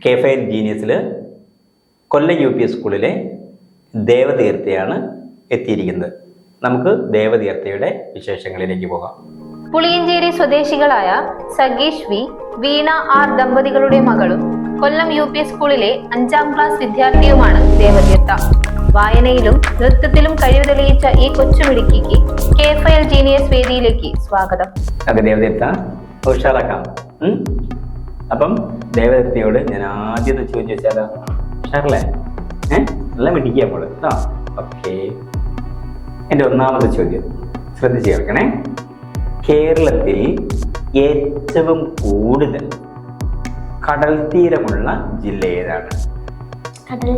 K5 ജീനിയസിൽ കൊല്ലം UP സ്കൂളിലെ ദേവതീർത്ഥയാണ് എത്തിയിരിക്കുന്നത്. നമുക്ക് ദേവതീർത്ഥയുടെ വിശേഷങ്ങളിലേക്ക് പോകാം. പുളിയഞ്ചേരി സ്വദേശികളായ സഗീഷ് വി, വീണ ആർ ദമ്പതികളുടെ മകളും കൊല്ലം UP സ്കൂളിലെ 5ാം ക്ലാസ് വിദ്യാർത്ഥിയുമാണ് ദേവതീർത്ഥ. വായനയിലും നൃത്തത്തിലും കഴിവ് തെളിയിച്ച ഈ കൊച്ചുമിടുക്കിക്ക് K5 ജീനിയസ് വേദിയിലേക്ക് സ്വാഗതം. ദേവതീർത്ഥ ഉഷാറാക്കാം. അപ്പം ദേവതീർത്ഥയോട് ഞാൻ ആദ്യത്തെ ചോദിച്ചു വെച്ചാലോ, ഉഷാറല്ലേ? നല്ല മിടിക്കുക അപ്പോൾ കേട്ടോ. ഓക്കെ, എൻ്റെ ഒന്നാമത്തെ ചോദ്യം ശ്രദ്ധിച്ച് കേൾക്കണേ. കേരളത്തിൽ ഏറ്റവും കൂടുതൽ കടൽ തീരമുള്ള ജില്ല ഏതാണ്? കടൽ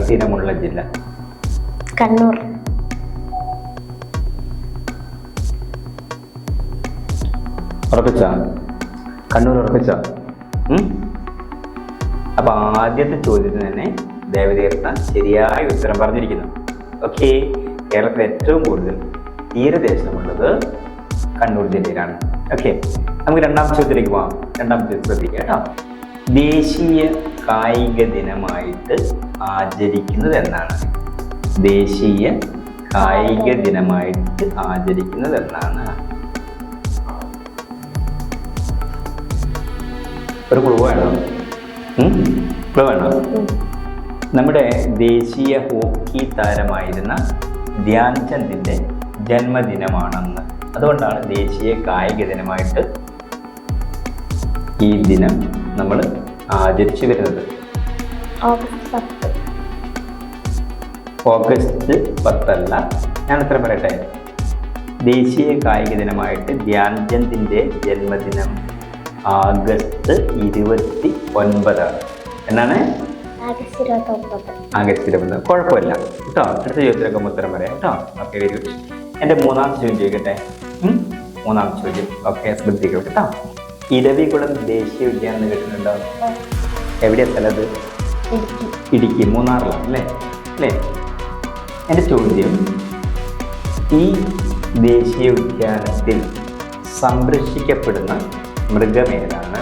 തീരമുള്ള ജില്ല കണ്ണൂർ. ഉറപ്പിച്ചോ? കണ്ണൂർ ഉറപ്പിച്ചോ? അപ്പൊ ആദ്യത്തെ ചോദ്യത്തിന് തന്നെ ദേവതീർത്ഥ ശരിയായ ഉത്തരം പറഞ്ഞിരിക്കുന്നു. ഓക്കെ, കേരളത്തിൽ ഏറ്റവും കൂടുതൽ തീരദേശമുള്ളത് കണ്ണൂർ ജില്ലയിലാണ്. ഓക്കെ, നമുക്ക് രണ്ടാമത്തെ ചോദ്യത്തിലേക്ക് പോകാം. രണ്ടാമത്തെ ചോദ്യം ശ്രദ്ധിക്കുക കേട്ടോ. ദേശീയ കായിക ദിനമായിട്ട് ആചരിക്കുന്നത് എന്നാണ്? ദേശീയ കായിക ദിനമായിട്ട് ആചരിക്കുന്നത് എന്നാണ്? ഒരു ക്ലൂ വേണോ? ക്ലൂ വേണോ? നമ്മുടെ ദേശീയ ഹോക്കി താരമായിരുന്ന ധ്യാൻചന്ദിന്റെ ജന്മദിനമാണെന്ന്. അതുകൊണ്ടാണ് ദേശീയ കായിക ദിനമായിട്ട് ഈ ദിനം നമ്മൾ ആചരിച്ചു വരുന്നത്. ഓഗസ്റ്റ് 10 ഞാൻ ഉത്തരം പറയട്ടെ. ദേശീയ കായിക ദിനമായിട്ട് ധ്യാൻചന്ദിന്റെ ജന്മദിനം ആഗസ്റ്റ് 29 എന്നാണ്? ആഗസ്റ്റ് 29. കുഴപ്പമില്ല കേട്ടോ. അടുത്ത ചോദ്യത്തിലൊക്കെ ഉത്തരം പറയാം കേട്ടോ. Okay, very good. എൻ്റെ മൂന്നാമത്തെ ചോദ്യം ചോദിക്കട്ടെ. മൂന്നാമത്തെ ചോദ്യം ഓക്കെ, ശ്രദ്ധിക്കുക കേട്ടോ. ഇരവികുളം ദേശീയ ഉദ്യാനം എന്ന് കേട്ടിട്ടുണ്ടോ? എവിടെയാ സ്ഥലത്? ഇടുക്കി, മൂന്നാറിലാണ് അല്ലേ? അല്ലേ? എൻ്റെ ചോദ്യം, ഈ ദേശീയ ഉദ്യാനത്തിൽ സംരക്ഷിക്കപ്പെടുന്ന മൃഗമേതാണ്?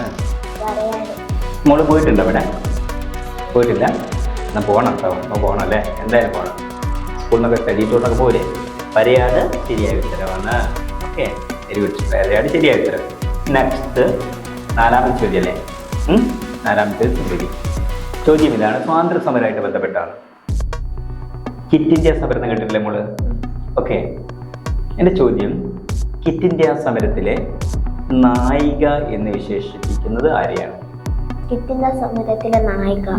മോള് പോയിട്ടുണ്ടോ അവിടെ? പോയിട്ടില്ല? എന്നാൽ പോകണം കേട്ടോ. പോകണം അല്ലേ? എന്തായാലും പോകണം. സ്കൂളിൽ നിന്നൊക്കെ സ്റ്റഡി ടൂറിനൊക്കെ പോലെ. വരയാട് ശരിയായ ഉത്തരവാണ്. Okay, very good. വരയാട് ശരിയായ ഉത്തരം. നെക്സ്റ്റ് നാലാമത്തെ ചോദ്യം അല്ലേ? നാലാമത്തെ ചോദ്യം ഇതാണ്, സ്വാതന്ത്ര്യ സമരമായിട്ട് ബന്ധപ്പെട്ടാണ്. കിറ്റ് ഇന്ത്യ സമരം എന്ന് കേട്ടിട്ടില്ലേ മോള്? ഓക്കെ, എൻ്റെ ചോദ്യം, കിറ്റ് ഇന്ത്യ സമരത്തിലെ നായിക എന്ന് വിശേഷിപ്പിക്കുന്നത് ആരെയാണ്? കിറ്റ് ഇന്ത്യ സമരത്തിലെ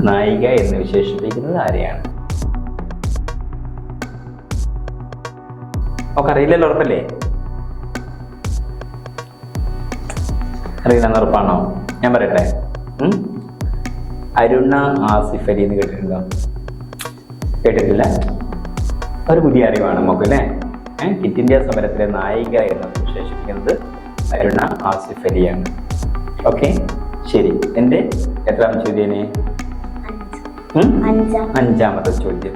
നായിക എന്ന് വിശേഷിപ്പിക്കുന്നത് ആരെയാണ്? ഒക്കെ അറിയില്ലല്ലോ, ഉറപ്പല്ലേ? അറിയില്ലെന്ന് ഉറപ്പാണോ? ഞാൻ പറയട്ടെ. അരുണ ആസിഫ് അലി എന്ന് കേട്ടിട്ടുണ്ടോ? കേട്ടിട്ടില്ല? ഒരു പുതിയ അറിവാണ് നമുക്ക് അല്ലേ? കിറ്റ് ഇന്ത്യ സമരത്തിലെ നായിക എന്ന് വിശേഷിപ്പിക്കുന്നത് അരുണ ആസിഫ് അലിയാണ്. ഓക്കെ, ശരി. എൻ്റെ എത്രാമത്തെ ചോദ്യനെ? അഞ്ചാമത്തെ ചോദ്യം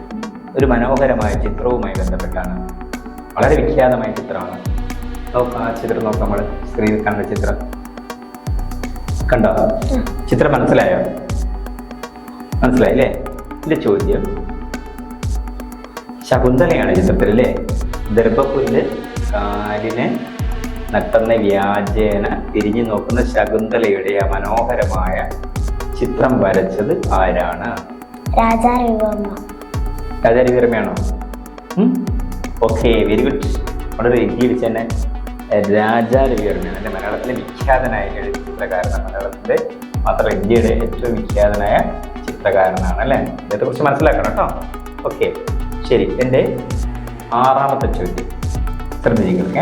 ഒരു മനോഹരമായ ചിത്രവുമായി ബന്ധപ്പെട്ടാണ്. വളരെ വിഖ്യാതമായ ചിത്രമാണ്. നോക്കാം, ആ ചിത്രം നോക്കാം. നമ്മൾ സ്ക്രീനിൽ കണ്ട ചിത്രം കണ്ടോ? ചിത്രം മനസ്സിലായോ? മനസ്സിലായില്ലേ? എൻ്റെ ചോദ്യം, ശകുന്തളയാണ് ചിത്രത്തിലല്ലേ? ദർഭപുല്ല് കാലിന് നട്ടെന്ന വ്യാജേന തിരിഞ്ഞു നോക്കുന്ന ശകുന്തളയുടെ ആ മനോഹരമായ ചിത്രം വരച്ചത് ആരാണ്? രാജാ രവിവർമ്മയാണോ? Okay, very good. വളരെ എഴുതി വെച്ച് തന്നെ രാജാ രവിവർമ്മയാണ്. എൻ്റെ മലയാളത്തിലെ വിഖ്യാതനായ ചിത്രകാരനാണ്. മലയാളത്തിലെ മാത്രമല്ല ഇന്ത്യയുടെ ഏറ്റവും വിഖ്യാതനായ ചിത്രകാരനാണ് അല്ലേ? ഇതേക്കുറിച്ച് മനസ്സിലാക്കണം കേട്ടോ. ഓക്കെ, ശരി. എൻ്റെ ആറാമത്തെ ചോദ്യം ശ്രദ്ധിക്കുക.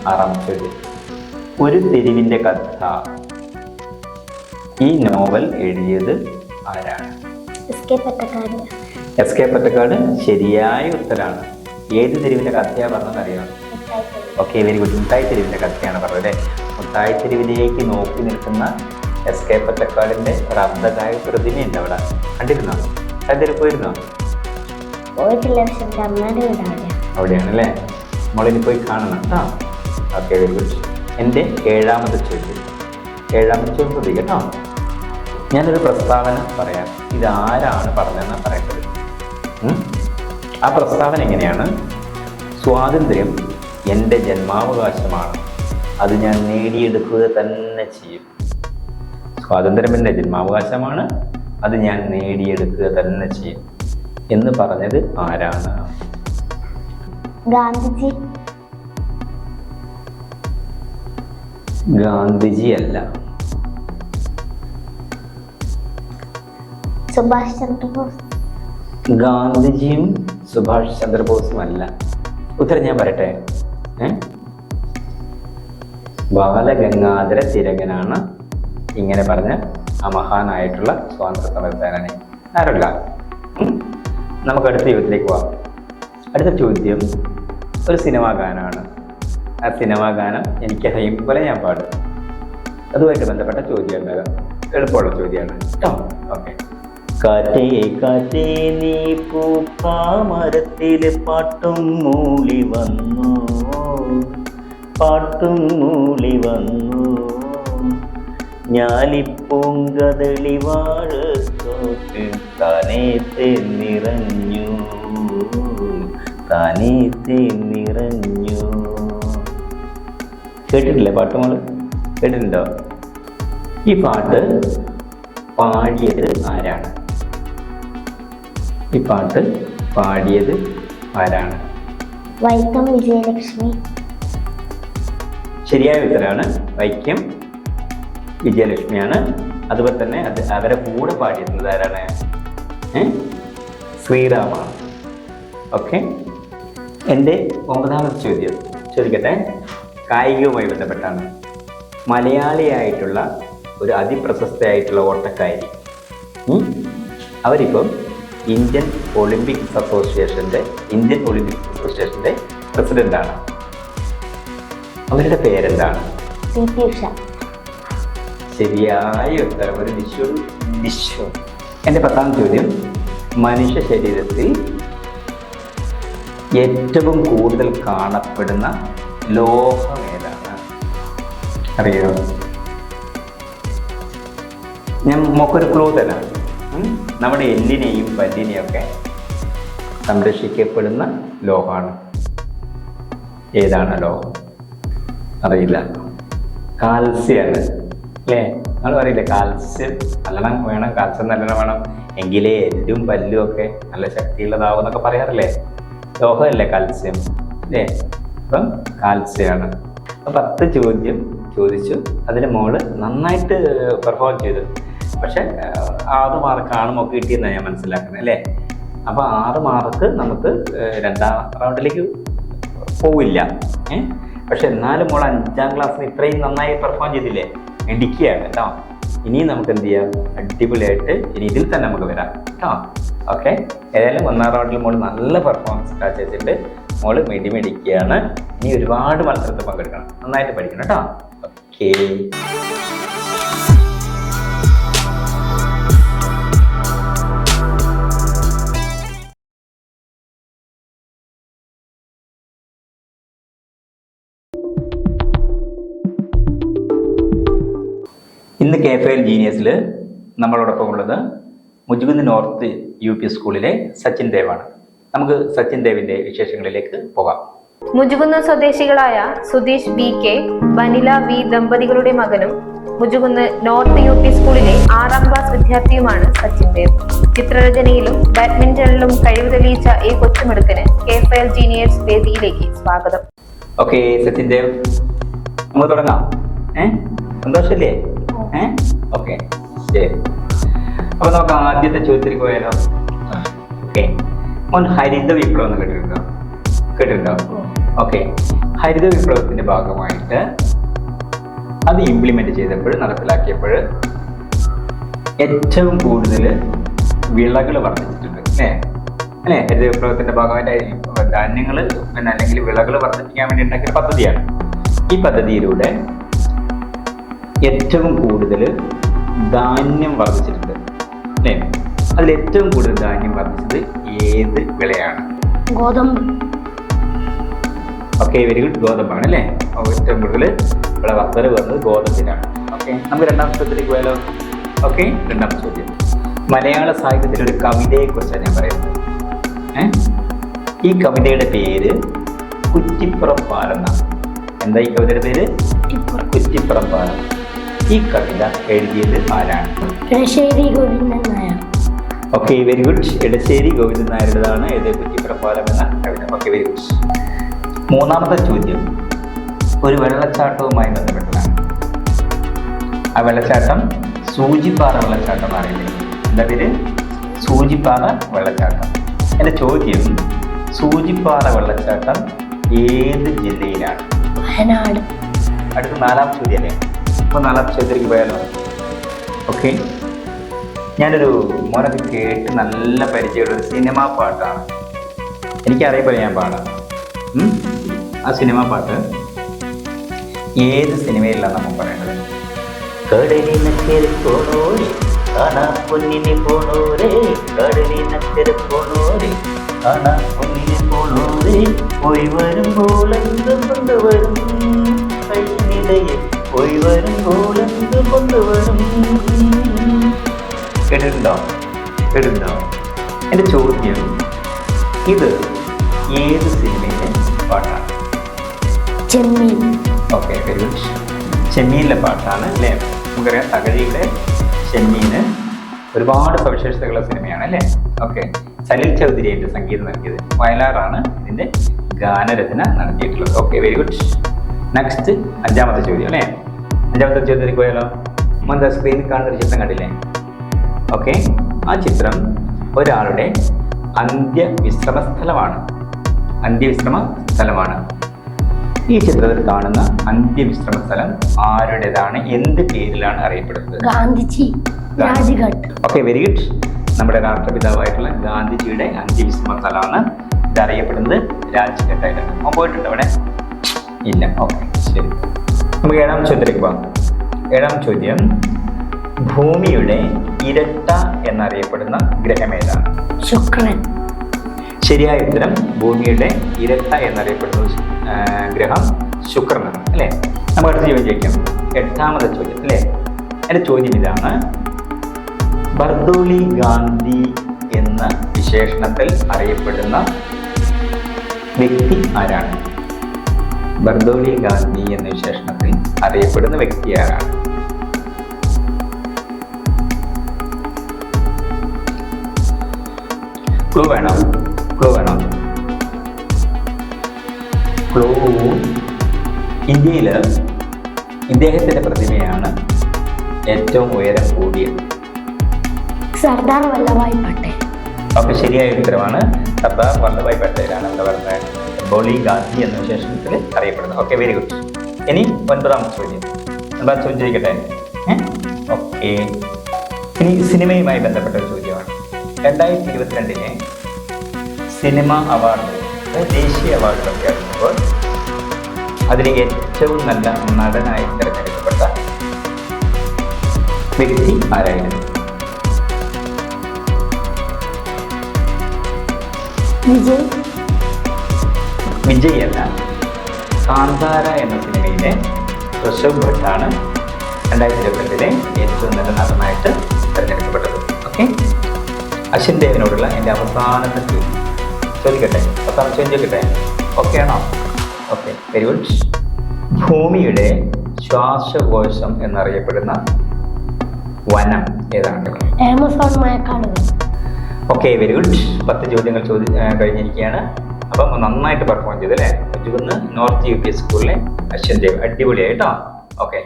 ആറാമത്തെ ചോദ്യം, ഒരു തെരുവിൻ്റെ കഥ, ഈ നോവൽ എഴുതിയത് ആരാണ്? എസ് കെ പൊറ്റക്കാട് ശരിയായ ഉത്തരാണ്. ഏത് തെരുവിൻ്റെ കഥയാണ് പറഞ്ഞത് അറിയാം? Okay, very good. മുട്ടായി തെരുവിൻ്റെ കഥയാണ് പറഞ്ഞത്. മുട്ടായി തെരുവിലേക്ക് നോക്കി നിൽക്കുന്ന എസ് കെ പൊറ്റക്കാടിൻ്റെ ഒരു അർദ്ധകായ പ്രതിമയുണ്ട് അവിടെ. കണ്ടിരുന്നോ? അതിൽ പോയിരുന്നോ? അവിടെയാണല്ലേ? നമ്മളിനി പോയി കാണണം കേട്ടോ. Okay, very good. എൻ്റെ ഏഴാമത്തെ ചോദ്യം ശ്രദ്ധിക്കുക കേട്ടോ. ഞാനൊരു പ്രസ്താവന പറയാം. ഇതാരാണ് പറഞ്ഞതെന്നാണ് പറയേണ്ടത്. ആ പ്രസ്താവന എങ്ങനെയാണ്? സ്വാതന്ത്ര്യം എൻ്റെ ജന്മാവകാശമാണ്, അത് ഞാൻ നേടിയെടുക്കുക തന്നെ ചെയ്യും. സ്വാതന്ത്ര്യം എൻ്റെ ജന്മാവകാശമാണ്, അത് ഞാൻ നേടിയെടുക്കുക തന്നെ ചെയ്യും എന്ന് പറഞ്ഞത് ആരാണ്? ഗാന്ധിജി. ഗാന്ധിജി അല്ല. സുഭാഷ് ചന്ദ്രബോസ്. ഗാന്ധിജിയും സുഭാഷ് ചന്ദ്രബോസും അല്ല. ഉത്തരം ഞാൻ പറയട്ടെ. ബാലഗംഗാധര തിലകനാണ് ഇങ്ങനെ പറഞ്ഞ ആ മഹാനായിട്ടുള്ള സ്വാതന്ത്ര്യ സമരസേനാനി. ആരല്ല. നമുക്ക് അടുത്ത ചോദ്യത്തിലേക്ക് പോവാം. അടുത്ത ചോദ്യം ഒരു സിനിമാ ഗാനമാണ്. ആ സിനിമാ ഗാനം എനിക്കറിയും പോലെ ഞാൻ പാടും. അതുമായിട്ട് ബന്ധപ്പെട്ട ചോദ്യം ഉണ്ടാകാം. എളുപ്പമുള്ള ചോദ്യമാണ് കേട്ടോ. ഓക്കെ. കാറ്റേ കാറ്റേ നീ പൂക്കാമരത്തില് പാട്ടും മൂളി വന്നു, പാട്ടും മൂളി വന്നു, ഞാലിപ്പൂങ്കദളി വാഴത്തോട്ടിൽ താനേ നിറഞ്ഞു, താനേ നിറഞ്ഞു. കേട്ടിട്ടില്ലേ പാട്ട്? മോള് കേട്ടിട്ടുണ്ടോ? ഈ പാട്ട് പാടിയത് ആരാണ്? ഈ പാട്ട് പാടിയത് ആരാണ്? വൈക്കം വിജയലക്ഷ്മി. ശരിയായ ഉത്തരമാണ്. വൈക്കം വിജയലക്ഷ്മിയാണ്. അതുപോലെ തന്നെ അവരെ കൂടെ പാടിയിരുന്നത് ആരാണ്? ശ്രീറാമാണ്. ഓക്കെ. എൻ്റെ 9ാമത്തെ ചോദ്യം ചോദിക്കട്ടെ. കായികവുമായി ബന്ധപ്പെട്ടാണ്. മലയാളിയായിട്ടുള്ള ഒരു അതിപ്രശസ്തയായിട്ടുള്ള ഓട്ടക്കാരി, അവരിപ്പം ഇന്ത്യൻ ഒളിമ്പിക്സ് അസോസിയേഷൻ്റെ പ്രസിഡന്റാണ്. അവരുടെ പേരെന്താണ്? പി.ടി. ഉഷ. ശരിയായ ഉത്തരം. ഒരു വിശ്വം. എൻ്റെ 10ാമത്തെ ചോദ്യം. മനുഷ്യ ശരീരത്തിൽ ഏറ്റവും കൂടുതൽ കാണപ്പെടുന്ന ലോഹം ഏതാണ്? അറിയോ? ഞാൻ നമുക്കൊരു ക്ലൂ തരാം. നമ്മുടെ എല്ലിനെയും പല്ലിനെയും ഒക്കെ സംരക്ഷിക്കപ്പെടുന്ന ലോഹമാണ്. ഏതാണ് ലോഹം? അറിയില്ല. കാൽസ്യാണ് അല്ലേ? നമ്മൾ പറയില്ലേ കാൽസ്യം നല്ലോണം വേണം, കാൽസ്യം നല്ലോണം വേണം, എങ്കിലേ എല്ലും പല്ലും ഒക്കെ നല്ല ശക്തിയുള്ളതാവും എന്നൊക്കെ പറയാറില്ലേ? ലോഹമല്ലേ കാൽസ്യം അല്ലേ? അപ്പം കാൽസ്യമാണ്. 10 ചോദ്യം ചോദിച്ചു. അതിന് മോള് നന്നായിട്ട് പെർഫോം ചെയ്തു. പക്ഷെ 6 മാർക്കാണ് നമുക്ക് കിട്ടിയെന്നാണ് ഞാൻ മനസ്സിലാക്കുന്നത് അല്ലേ? അപ്പോൾ 6 മാർക്ക് നമുക്ക് 2ാം റൗണ്ടിലേക്ക് പോവില്ല. പക്ഷെ എന്നാലും മോൾ 5ാം ക്ലാസ്സിന് ഇത്രയും നന്നായി പെർഫോം ചെയ്തില്ലേ? ഇടിക്കുകയാണ് കേട്ടോ. ഇനിയും നമുക്ക് എന്ത് ചെയ്യാം? അടിപൊളിയായിട്ട് ഇനി ഇതിൽ തന്നെ നമുക്ക് വരാം കേട്ടോ. ഓക്കെ. ഏതായാലും 1ാം റൗണ്ടിൽ മോൾ നല്ല പെർഫോമൻസ് കാഴ്ചവെച്ചിട്ട് മോള് മിടിമിടിക്കുകയാണ്. ഇനി ഒരുപാട് മത്സരത്തിൽ പങ്കെടുക്കണം. നന്നായിട്ട് പഠിക്കണം കേട്ടോ. ഓക്കെ. ഇന്ന് KFL ജീനിയസിൽ നമ്മളോടൊപ്പം ഉള്ളത് മുജുകുന്ന് നോർത്ത് UP സ്കൂളിലെ സച്ചിൻ ദേവാണ്. നമുക്ക് സച്ചിൻ ദേവിന്റെ വിശേഷങ്ങളിലേക്ക് പോകാം. മുജുകുന്ന് സ്വദേശികളായ സുധീഷ് BK, വനില V ദമ്പതികളുടെ മകനും മുജുകുന്ന് നോർത്ത് UP സ്കൂളിലെ 6ാം ക്ലാസ് വിദ്യാർത്ഥിയുമാണ് സച്ചിൻ ദേവ്. ചിത്രരചനയിലും ബാഡ്മിന്റണിലും കഴിവ് തെളിയിച്ച ഈ കൊച്ചുമിടുക്കന് KFL ജീനിയേഴ്സ് വേദിയിലേക്ക് സ്വാഗതം. ഓക്കെ സച്ചിൻ ദേവ്, നമുക്ക് തുടങ്ങാം. സന്തോഷല്ലേ? ഓക്കെ ശരി. അപ്പൊ നമുക്ക് ആദ്യത്തെ ചോദ്യത്തിലേക്ക് പോയാലോ? ഓക്കെ. മോൻ ഹരിത വിപ്ലവം എന്ന് കേട്ടിട്ടുണ്ടോ? ഓക്കെ. ഹരിത വിപ്ലവത്തിന്റെ ഭാഗമായിട്ട് അത് ഇംപ്ലിമെന്റ് ചെയ്തപ്പോൾ, നടപ്പിലാക്കിയപ്പോൾ ഏറ്റവും കൂടുതൽ വിളകൾ വർദ്ധിച്ചിട്ടുണ്ട് അല്ലേ? ഹരിത വിപ്ലവത്തിന്റെ ഭാഗമായിട്ട് ധാന്യങ്ങൾ അല്ലെങ്കിൽ വിളകൾ വർദ്ധിപ്പിക്കാൻ വേണ്ടി ഉണ്ടാക്കിയ പദ്ധതിയാണ്. ഈ പദ്ധതിയിലൂടെ ഏറ്റവും കൂടുതൽ ധാന്യം വർദ്ധിച്ചിട്ടുണ്ട് അല്ലേ? അതിൽ ഏറ്റവും കൂടുതൽ ധാന്യം വർദ്ധിച്ചത് ഏത് വിളയാണ്? ഗോതമ്പ്. Okay, very good. ഗോതമ്പാണ് അല്ലേ? ഏറ്റവും കൂടുതൽ വിള വർദ്ധന വന്നത് ഗോതമ്പിനാണ്. ഓക്കെ, നമുക്ക് 2ാം സ്റ്റെപ്പിലേക്ക് പോയാലോ? ഓക്കെ, രണ്ടാമത്തെ ചോദ്യം. മലയാള സാഹിത്യത്തിലെ ഒരു കവിതയെക്കുറിച്ചാണ് ഞാൻ പറയുന്നത്. ഈ കവിതയുടെ പേര് കുറ്റിപ്പുറം പാലം എന്നാണ്. എന്താ ഈ കവിതയുടെ പേര്? കുറ്റിപ്പുറം പാലം. ഈ കവിത എഴുതിയത് ആരാണ്? Edasseri Govindan Nair. Okay, very good. Edasseri Govindan നായരുടേതാണ് ഏത് കുറ്റിപ്പുറം പാലം എന്ന കവിത. Okay, very good. മൂന്നാമത്തെ ചോദ്യം ഒരു വെള്ളച്ചാട്ടവുമായി ബന്ധപ്പെട്ടതാണ്. ആ വെള്ളച്ചാട്ടം സൂചിപ്പാറ വെള്ളച്ചാട്ടം എന്ന് അറിയപ്പെടുന്നത്. എന്താ പേര്? സൂചിപ്പാറ വെള്ളച്ചാട്ടം. എൻ്റെ ചോദ്യം, സൂചിപ്പാറ വെള്ളച്ചാട്ടം ഏത് ജില്ലയിലാണ്? വയനാട്. അടുത്ത നാലാമത്തെ ചോദ്യം അല്ലേ? അപ്പോൾ നാലാമത്തെ ചോദ്യത്തിലേക്ക് പോയാലോ? ഓക്കെ, ഞാനൊരു മോനൊക്കെ കേട്ട് നല്ല പരിചയമുള്ള ഒരു സിനിമാ പാട്ടാണ്. എനിക്കറിയപ്പോലെ ഞാൻ പാടാം. ആ സിനിമാ പാട്ട് ഏത് സിനിമയിലാണ് നമ്മൾ പറയേണ്ടത്? കടലിനക്കരെ പോണോരെ കാണാ പൊന്നിനെ പോണോരെ, കടലിനക്കരെ പോണോരെ കാണാ പൊന്നിനെ പോണോരെ, പോയി വരുമ്പോൾ എന്ത് കൊണ്ടുവരും കൈനിടയെ, പോയി വരുമ്പോൾ എന്ത് കൊണ്ടുവരും. കേട്ടിട്ടുണ്ടോ? എൻ്റെ ചോദ്യം, ഇത് ഏത് സിനിമയിലെ പാട്ടാണ്? ചെമ്മീൻ. Okay, very good. ചെമ്മീനിലെ പാട്ടാണ് അല്ലേ? നമുക്കറിയാം തകഴിയുടെ ചെമ്മീന് ഒരുപാട് സവിശേഷതകളുള്ള സിനിമയാണ് അല്ലേ? ഓക്കെ, സലിൽ ചൗധരിയായിട്ട് സംഗീതം നൽകിയത്. വയലാറാണ് ഇതിൻ്റെ ഗാനരചന നടത്തിയിട്ടുള്ളത്. Okay, very good. നെക്സ്റ്റ് അഞ്ചാമത്തെ ചോദ്യം അല്ലേ? അഞ്ചാമത്തെ ചോദ്യത്തിലേക്ക് പോയാലോ? എന്താ സ്ക്രീനിൽ കാണുന്ന ഒരു ചിത്രം കണ്ടില്ലേ? ഓക്കെ, ആ ചിത്രം ഒരാളുടെ അന്ത്യവിശ്രമ സ്ഥലമാണ്. ഈ ചിത്രത്തിൽ കാണുന്ന അന്ത്യവിശ്രമ സ്ഥലം ആരുടേതാണ്? എന്ത് പേരിലാണ് അറിയപ്പെടുന്നത്? Gandhiji Rajghat. Okay, very good. നമ്മുടെ രാഷ്ട്രപിതാവായിട്ടുള്ള ഗാന്ധിജിയുടെ അന്ത്യവിശ്രമ സ്ഥലമാണ് ഇത് അറിയപ്പെടുന്നത് രാജ്ഘട്ടായിട്ടാണ്. പോയിട്ടുണ്ട് അവിടെ? ഇല്ല. ഓക്കെ, ശരി. നമുക്ക് ഏഴാം ചോദ്യത്തിലേക്ക് പോകാം. ഏഴാം ചോദ്യം, ഭൂമിയുടെ ഇരട്ട എന്നറിയപ്പെടുന്ന ഗ്രഹം ഏതാണ്? ശുക്രൻ. ശരിയായ ഉത്തരം, ഭൂമിയുടെ ഇരട്ട എന്നറിയപ്പെടുന്ന ഗ്രഹം ശുക്രനാണ് അല്ലേ? നമുക്ക് അടുത്ത ചോദ്യം ചോദിക്കാം. എട്ടാമത്തെ ചോദ്യം അല്ലേ? എൻ്റെ ചോദ്യം ഇതാണ്, ബർദോളി ഗാന്ധി എന്ന വിശേഷണത്തിൽ അറിയപ്പെടുന്ന വ്യക്തി ആരാണ്? ബർദോളി ഗാന്ധി എന്ന വിശേഷണത്തിൽ അറിയപ്പെടുന്ന വ്യക്തി ആരാണ്? ക്ലൂ വേണോ? ക്ലൂ ഇന്ത്യയിൽ ഇദ്ദേഹത്തിൻ്റെ പ്രതിമയാണ് ഏറ്റവും ഉയരം കൂടിയത്. സർദാർ വല്ലഭായ് പട്ടേൽ. ഓക്കെ, ശരിയായ ഉത്തരവാണ്. സർദാർ വല്ലഭായ് പട്ടേലാണ് എന്താ പറയുന്നത് ബർദോളി ഗാന്ധി എന്ന വിശേഷണത്തിൽ അറിയപ്പെടുന്നത്. Okay, very good. ഇനി ഒൻപതാമത്തെ ചോദ്യം. എന്താ ചോദ്യം ചോദിക്കട്ടെ? ഓക്കെ, ഇനി സിനിമയുമായി ബന്ധപ്പെട്ട ഒരു ചോദ്യമാണ്. 2022 സിനിമ അവാർഡ്, ദേശീയ അവാർഡിലൊക്കെ ആയിരുന്നപ്പോൾ അതിൽ ഏറ്റവും നല്ല നടനായി തിരഞ്ഞെടുക്കപ്പെട്ട വ്യക്തി ആരായിരുന്നു? വിജയ് അല്ല, കാന്താര എന്ന സിനിമയിലെ ഋഷഭ് ഭട്ടാണ് 2022 ഏറ്റവും നല്ല നടനായിട്ട് തിരഞ്ഞെടുക്കപ്പെട്ടത്. ഓക്കെ, അശ്വിൻ ദേവിനോടുള്ള എൻ്റെ അവസാനത്തെ ചോദിക്കട്ടെ? ഓക്കെ ആണോ? Okay, very good. ഭൂമിയുടെ ശ്വാസകോശം എന്നറിയപ്പെടുന്ന വനം ഏതാണ്? ആമസോൺ മഴക്കാടുകൾ. Okay, very good. 10 ചോദ്യങ്ങൾ കഴിഞ്ഞിരിക്കുകയാണ്. അപ്പം നന്നായിട്ട് പെർഫോം ചെയ്തു അല്ലേ? നോർത്ത് UP സ്കൂളിലെ അശ്വിൻ ദേവ് അടിപൊളിയായിട്ടോ. ഓക്കെ.